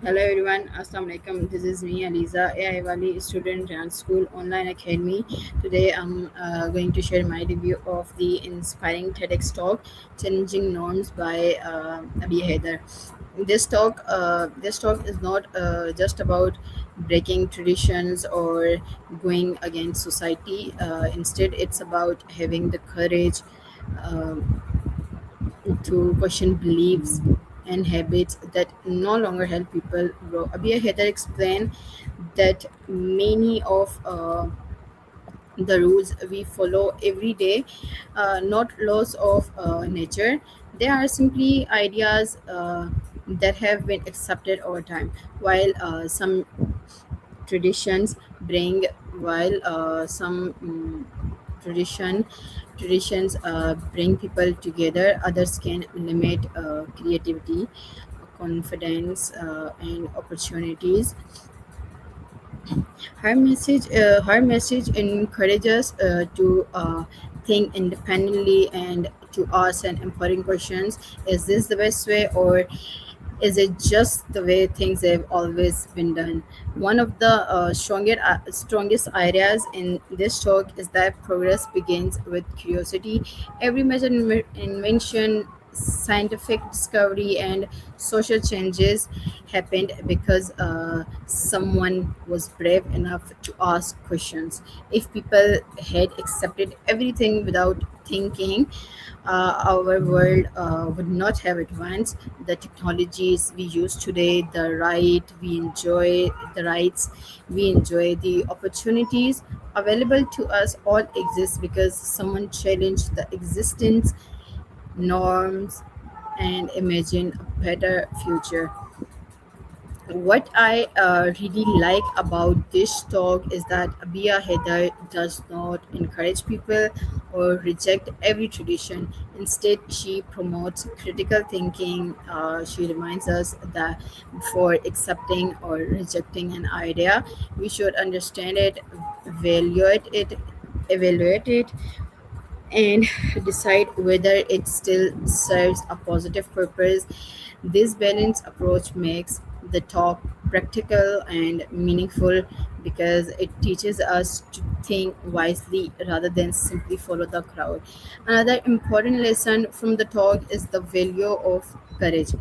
Hello everyone, Assalamu alaikum. This is me, Aliza, AI Wali student at School Online Academy. Today I'm going to share my review of the inspiring TEDx talk, "Challenging Norms" by Abi Haider. This talk is not just about breaking traditions or going against society. Instead, it's about having the courage um to question beliefs and habits that no longer help people grow. Abia Heather explained that many of the rules we follow every day, not laws of nature, they are simply ideas that have been accepted over time. While some traditions bring, while some tradition traditions bring people together, others can limit creativity, confidence, and opportunities. Her message encourages to think independently and to ask an important questions: Is this the best way, or is it just the way things have always been done? One of the strongest ideas in this talk is that progress begins with curiosity. Every major invention, scientific discovery, and social changes happened because someone was brave enough to ask questions. If people had accepted everything without thinking, our world would not have advanced. The technologies we use today, the rights we enjoy, the opportunities available to us all exist because someone challenged the existence norms and imagine a better future. What I really like about this talk is that Abia Heather does not encourage people or reject every tradition. Instead, she promotes critical thinking. She reminds us that before accepting or rejecting an idea, we should understand it, evaluate it, and decide whether it still serves a positive purpose. This balanced approach makes the talk practical and meaningful because it teaches us to think wisely rather than simply follow the crowd. Another important lesson from the talk is the value of courage.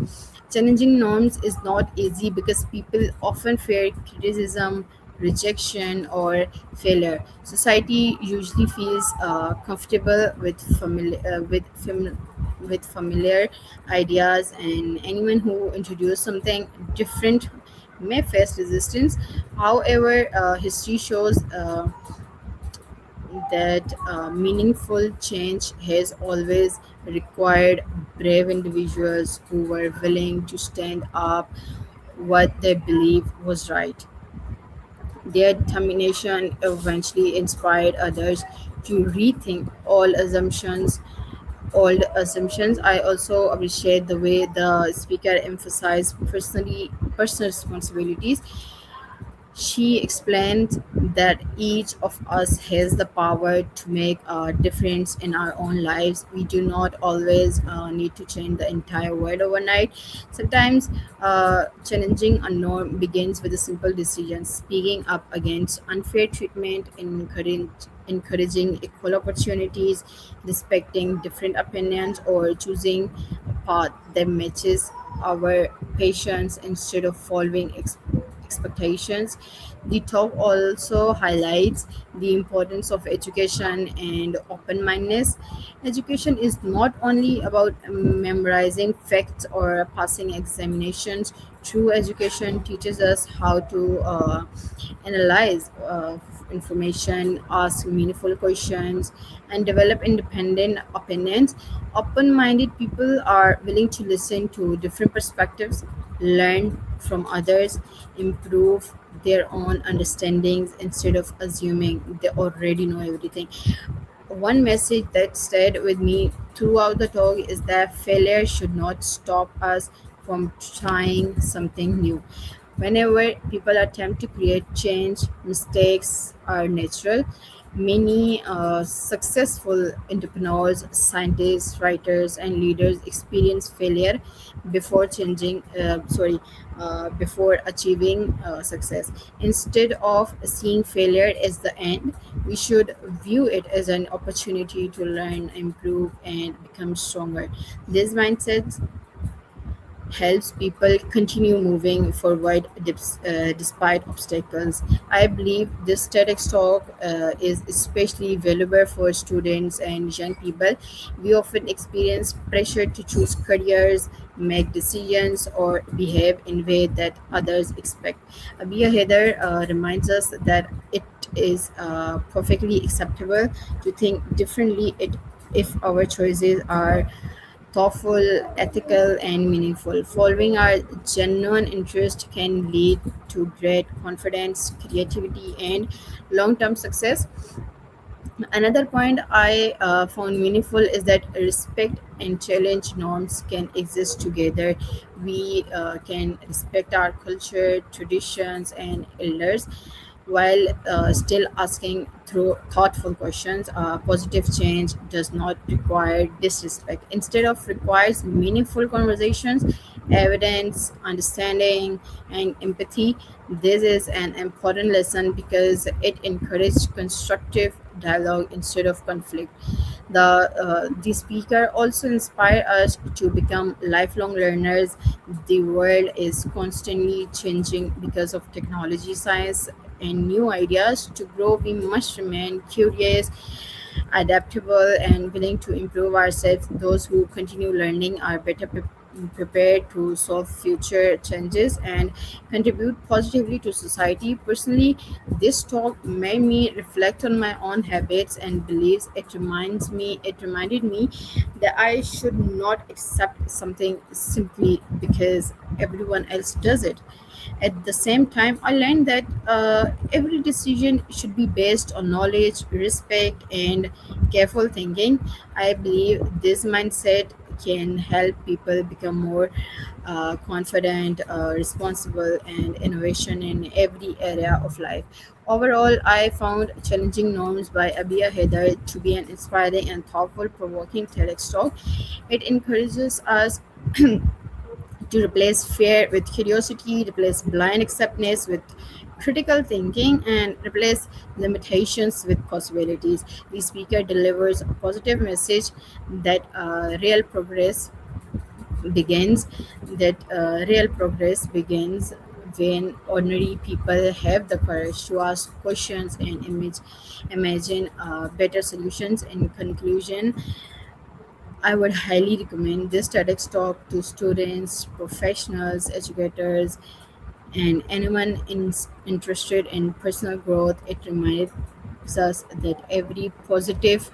Challenging norms is not easy because people often fear criticism, rejection, or failure. Society usually feels comfortable with familiar ideas, and anyone who introduces something different may face resistance. However, history shows that meaningful change has always required brave individuals who were willing to stand up what they believe was right. Their determination eventually inspired others to rethink old assumptions. I also appreciate the way the speaker emphasized personal responsibilities. She explained that each of us has the power to make a difference in our own lives. We do not always need to change the entire world overnight. Sometimes challenging a norm begins with a simple decision: speaking up against unfair treatment, encouraging equal opportunities, respecting different opinions, or choosing a path that matches our patience instead of following expectations. The talk also highlights the importance of education and open mindedness. Education is not only about memorizing facts or passing examinations. True education teaches us how to analyze information, ask meaningful questions, and develop independent opinions. Open minded people are willing to listen to different perspectives, learn from others, improve their own understandings instead of assuming they already know everything. One message that stayed with me throughout the talk is that failure should not stop us from trying something new. Whenever people attempt to create change, mistakes are natural. Many successful entrepreneurs, scientists, writers, and leaders experience failure before before achieving success. Instead of seeing failure as the end, we should view it as an opportunity to learn, improve, and become stronger. This mindset helps people continue moving forward despite obstacles. I believe this TEDx talk is especially valuable for students and young people. We often experience pressure to choose careers, make decisions, or behave in ways that others expect. Abia Heather reminds us that it is perfectly acceptable to think differently if our choices are thoughtful, ethical, and meaningful. Following our genuine interest can lead to great confidence, creativity, and long term success. Another point I found meaningful is that respect and challenge norms can exist together. We can respect our culture, traditions, and elders while still asking through thoughtful questions. Positive change does not require disrespect. Instead of requires meaningful conversations, evidence, understanding, and empathy. This is an important lesson because it encourages constructive dialogue instead of conflict. The speaker also inspire us to become lifelong learners. The world is constantly changing because of technology, science, and new ideas. To grow, we must remain curious, adaptable, and willing to improve ourselves. Those who continue learning are better prepared to solve future challenges and contribute positively to society. Personally, this talk made me reflect on my own habits and beliefs. It reminded me that I should not accept something simply because everyone else does it. At the same time, I learned that every decision should be based on knowledge, respect, and careful thinking. I believe this mindset can help people become more confident, responsible, and innovation in every area of life. Overall, I found Challenging Norms by Abia Heather to be an inspiring and thoughtful, provoking TEDx talk. It encourages us to replace fear with curiosity, replace blind acceptance with critical thinking, and replace limitations with possibilities. The speaker delivers a positive message that begins real progress begins when ordinary people have the courage to ask questions and imagine better solutions. In conclusion, I would highly recommend this TEDx talk to students, professionals, educators, and anyone interested in personal growth. It reminds us that every positive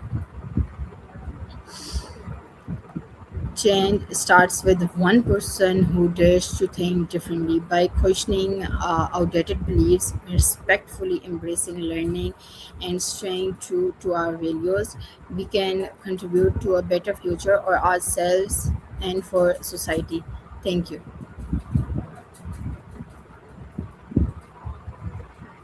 change starts with one person who dares to think differently. By questioning outdated beliefs, respectfully embracing learning, and staying true to our values, we can contribute to a better future for ourselves and for society. Thank you.